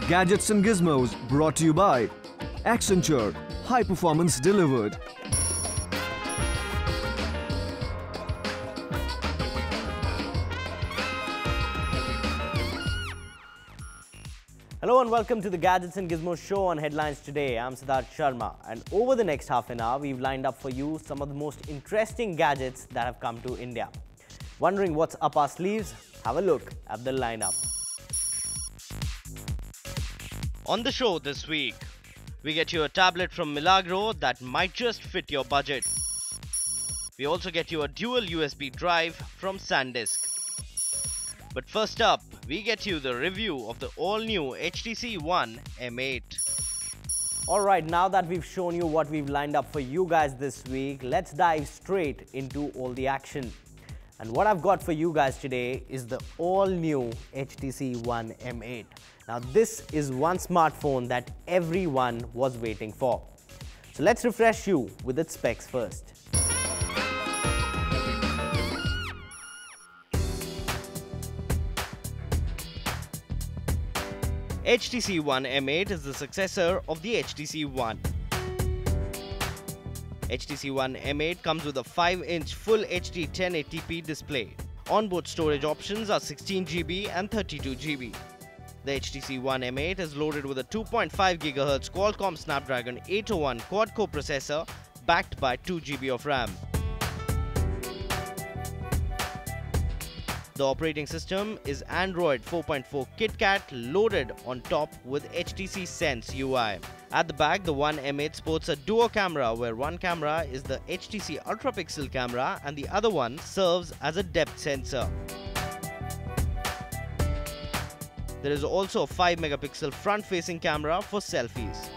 Gadgets and Gizmos brought to you by Accenture, high performance delivered. Hello and welcome to the Gadgets and Gizmos show on Headlines Today. I'm Siddharth Sharma, and over the next half an hour, we've lined up for you some of the most interesting gadgets that have come to India. Wondering what's up our sleeves? Have a look at the lineup. On the show this week, we get you a tablet from Milagro that might just fit your budget. We also get you a dual USB drive from SanDisk. But first up, we get you the review of the all-new HTC One M8. Alright, now that we've shown you what we've lined up for you guys this week, let's dive straight into all the action. And what I've got for you guys today is the all-new HTC One M8. Now this is one smartphone that everyone was waiting for. So let's refresh you with its specs first. HTC One M8 is the successor of the HTC One. HTC One M8 comes with a 5-inch Full HD 1080p display. Onboard storage options are 16GB and 32GB. The HTC One M8 is loaded with a 2.5 GHz Qualcomm Snapdragon 801 quad-core processor backed by 2GB of RAM. The operating system is Android 4.4 KitKat loaded on top with HTC Sense UI. At the back, the One M8 sports a duo camera where one camera is the HTC Ultra Pixel camera and the other one serves as a depth sensor. There is also a 5-megapixel front-facing camera for selfies.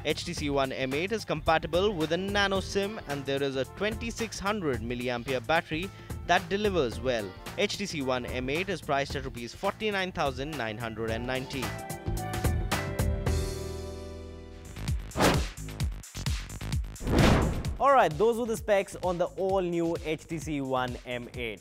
HTC One M8 is compatible with a nano SIM and there is a 2600 mAh battery that delivers well. HTC One M8 is priced at Rs 49,990. Alright, those were the specs on the all-new HTC One M8.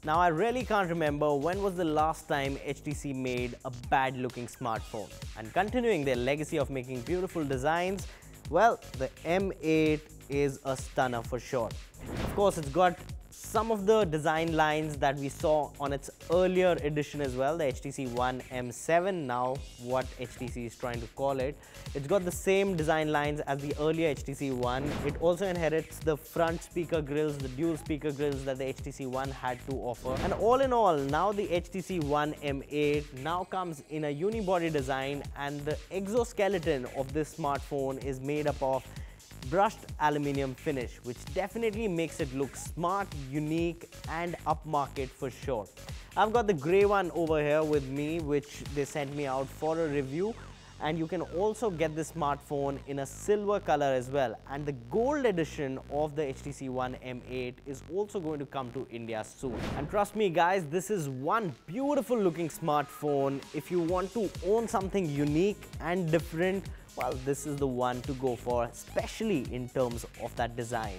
Now I really can't remember when was the last time HTC made a bad-looking smartphone. And continuing their legacy of making beautiful designs, well, the M8 is a stunner for sure. Of course, it's got some of the design lines that we saw on its earlier edition as well, the HTC One M7, now what HTC is trying to call it. It's got the same design lines as the earlier HTC One. It also inherits the front speaker grills, the dual speaker grills that the HTC One had to offer. And all in all, now the HTC One M8 now comes in a unibody design, and the exoskeleton of this smartphone is made up of brushed aluminium finish, which definitely makes it look smart, unique and upmarket for sure. I've got the grey one over here with me, which they sent me out for a review, and you can also get this smartphone in a silver color as well. And the gold edition of the HTC One M8 is also going to come to India soon. And trust me guys, this is one beautiful looking smartphone. If you want to own something unique and different, well, this is the one to go for, especially in terms of that design.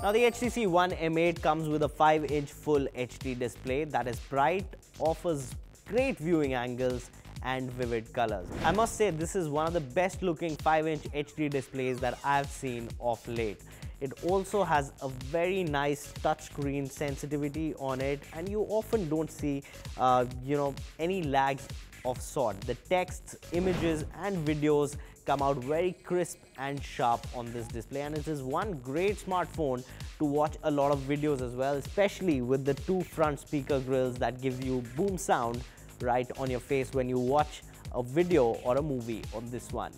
Now the HTC One M8 comes with a 5-inch Full HD display that is bright, offers great viewing angles and vivid colors. I must say this is one of the best looking 5-inch HD displays that I've seen of late. It also has a very nice touchscreen sensitivity on it, and you often don't see any lags of sort. The texts, images and videos come out very crisp and sharp on this display, and it is one great smartphone to watch a lot of videos as well, especially with the two front speaker grills that give you boom sound right on your face when you watch a video or a movie on this one.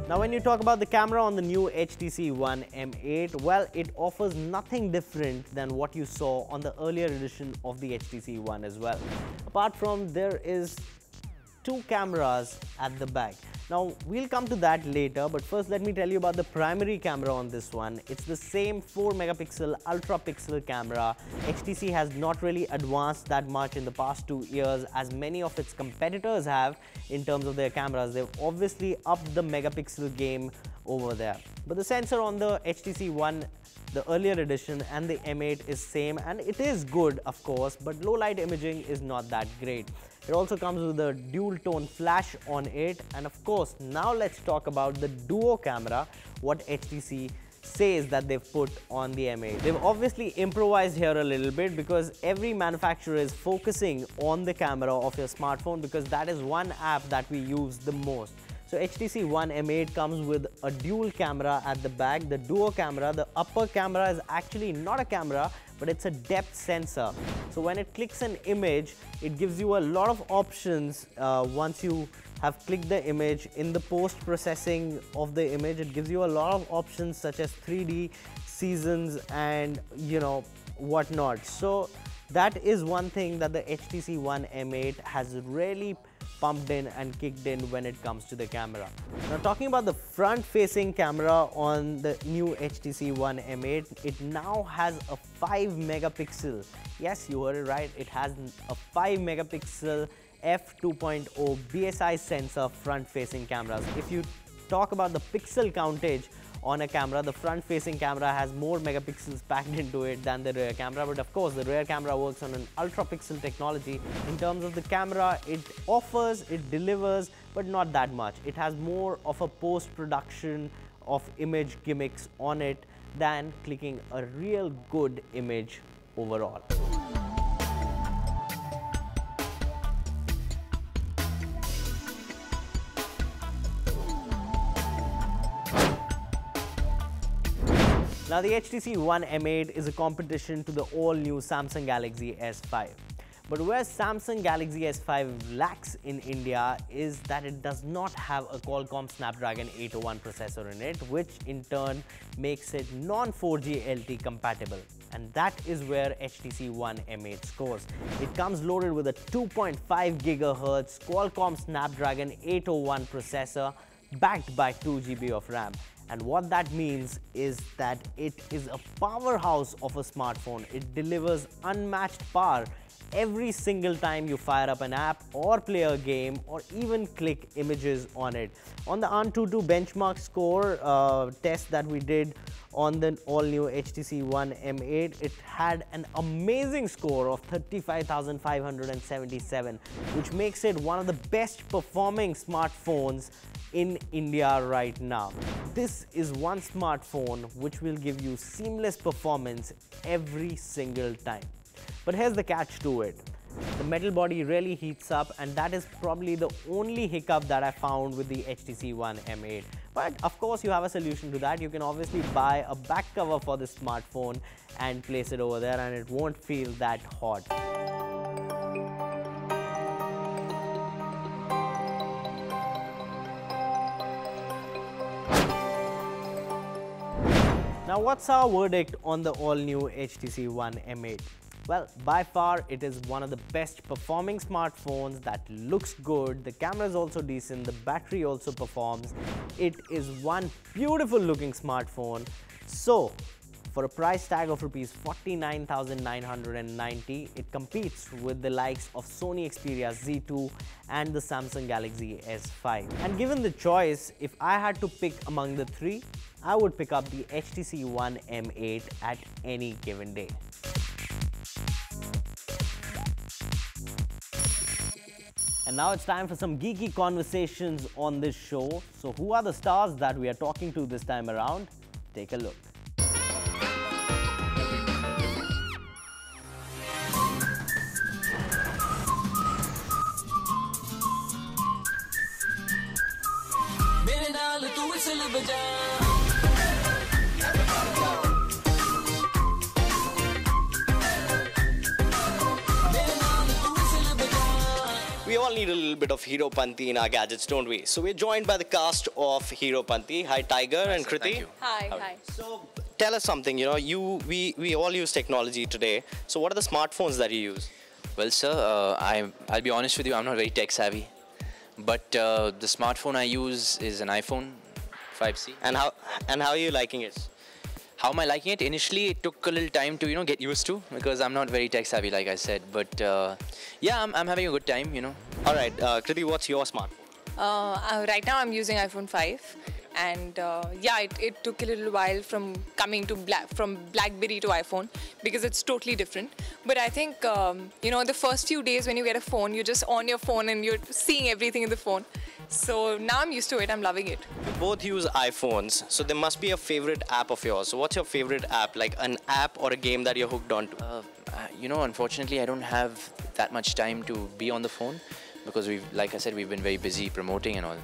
Now when you talk about the camera on the new HTC One M8, well, it offers nothing different than what you saw on the earlier edition of the HTC One as well. Apart from there is two cameras at the back. Now, we'll come to that later, but first let me tell you about the primary camera on this one. It's the same 4 megapixel ultra pixel camera. HTC has not really advanced that much in the past 2 years as many of its competitors have in terms of their cameras. They've obviously upped the megapixel game over there. But the sensor on the HTC One, the earlier edition, and the M8 is same, and it is good of course, but low light imaging is not that great. It also comes with a dual tone flash on it, and of course now let's talk about the duo camera, what HTC says that they've put on the M8. They've obviously improvised here a little bit because every manufacturer is focusing on the camera of your smartphone because that is one app that we use the most. So HTC One M8 comes with a dual camera at the back, the duo camera. The upper camera is actually not a camera, but it's a depth sensor. So when it clicks an image, it gives you a lot of options once you have clicked the image. In the post-processing of the image, it gives you a lot of options such as 3D, seasons, and whatnot. So that is one thing that the HTC One M8 has really pumped in and kicked in when it comes to the camera. Now talking about the front-facing camera on the new HTC One M8, it now has a 5 megapixel. Yes, you heard it right. It has a 5 megapixel f2.0 BSI sensor front-facing cameras. If you talk about the pixel countage on a camera, the front-facing camera has more megapixels packed into it than the rear camera, but of course the rear camera works on an ultra-pixel technology. In terms of the camera, it offers, it delivers, but not that much. It has more of a post-production of image gimmicks on it than clicking a real good image overall. Now the HTC One M8 is a competition to the all-new Samsung Galaxy S5. But where Samsung Galaxy S5 lacks in India is that it does not have a Qualcomm Snapdragon 801 processor in it, which in turn makes it non-4G LTE compatible. And that is where HTC One M8 scores. It comes loaded with a 2.5 GHz Qualcomm Snapdragon 801 processor backed by 2 GB of RAM. And what that means is that it is a powerhouse of a smartphone. It delivers unmatched power every single time you fire up an app or play a game or even click images on it. On the AnTuTu benchmark score test that we did on the all-new HTC One M8, it had an amazing score of 35,577, which makes it one of the best performing smartphones in India right now. This is one smartphone which will give you seamless performance every single time. But here's the catch to it. The metal body really heats up, and that is probably the only hiccup that I found with the HTC One M8. But of course you have a solution to that. You can obviously buy a back cover for this smartphone and place it over there and it won't feel that hot. Now what's our verdict on the all-new HTC One M8? Well, by far it is one of the best performing smartphones that looks good. The camera is also decent, the battery also performs. It is one beautiful looking smartphone. So for a price tag of rupees 49,990, it competes with the likes of Sony Xperia Z2 and the Samsung Galaxy S5. And given the choice, if I had to pick among the three, I would pick up the HTC One M8 at any given day. And now it's time for some geeky conversations on this show. So who are the stars that we are talking to this time around? Take a look. We all need a little bit of Hero Panti in our gadgets, don't we? So we're joined by the cast of Hero Panti. Hi Tiger and Kriti. Thank you. Hi. So tell us something, we all use technology today. So what are the smartphones that you use? Well, sir, I'll be honest with you, I'm not very tech savvy. But the smartphone I use is an iPhone 5C. And how are you liking it? How am I liking it? Initially, it took a little time to get used to, because I'm not very tech savvy, like I said. But yeah, I'm having a good time. All right, Kriti, what's your smartphone? Right now I'm using iPhone 5, and yeah, it took a little while from coming to from BlackBerry to iPhone, because it's totally different. But I think the first few days when you get a phone, you're just on your phone and you're seeing everything in the phone. So now I'm used to it. I'm loving it. You both use iPhones, so there must be a favorite app of yours. So what's your favorite app, like an app or a game that you're hooked on to? Unfortunately, I don't have that much time to be on the phone, because like I said, we've been very busy promoting and all.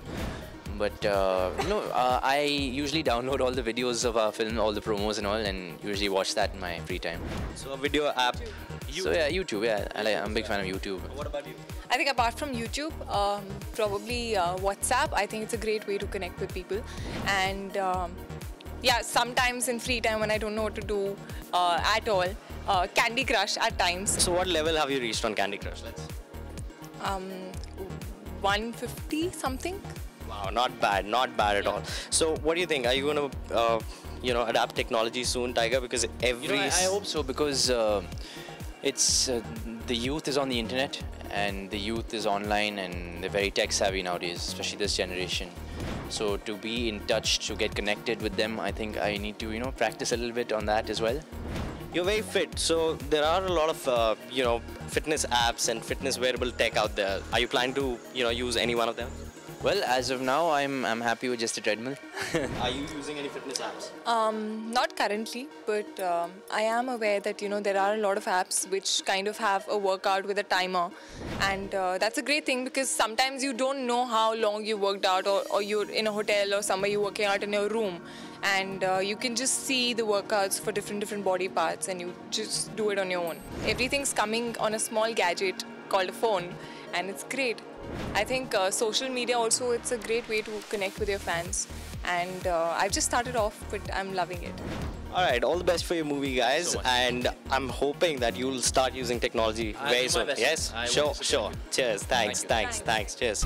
But I usually download all the videos of our film, all the promos and all, and usually watch that in my free time. So a video app. So yeah, YouTube. Yeah, I'm a big fan of YouTube. What about you? I think apart from YouTube, probably WhatsApp. I think it's a great way to connect with people. And yeah, sometimes in free time when I don't know what to do at all, Candy Crush at times. So what level have you reached on Candy Crush? 150 something. Wow, not bad at all. So what do you think? Are you going to adapt technology soon, Tiger? Because I hope so, because it's the youth is on the internet, and the youth is online, and they're very tech savvy nowadays, especially this generation. So to be in touch, to get connected with them, I think I need to practice a little bit on that as well. You're very fit, so there are a lot of fitness apps and fitness wearable tech out there. Are you planning to use any one of them? Well, as of now, I'm happy with just a treadmill. Are you using any fitness apps? Not currently, but I am aware that there are a lot of apps which kind of have a workout with a timer, and that's a great thing, because sometimes you don't know how long you worked out, or you're in a hotel or somewhere you're working out in your room, and you can just see the workouts for different body parts, and you just do it on your own. Everything's coming on a small gadget called a phone, and it's great. I think social media also, it's a great way to connect with your fans, and I've just started off, but I'm loving it. All right, all the best for your movie, guys, So much. and I'm hoping that you'll start using technology very soon. Yes, sure. Cheers, thanks. Cheers.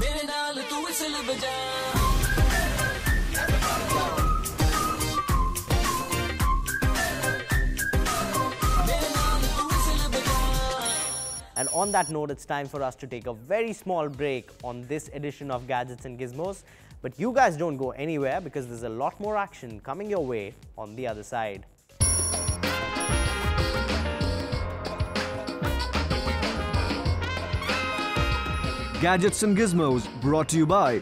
And on that note, it's time for us to take a very small break on this edition of Gadgets and Gizmos. But you guys don't go anywhere, because there's a lot more action coming your way on the other side. Gadgets and Gizmos brought to you by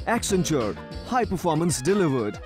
Accenture. High performance delivered.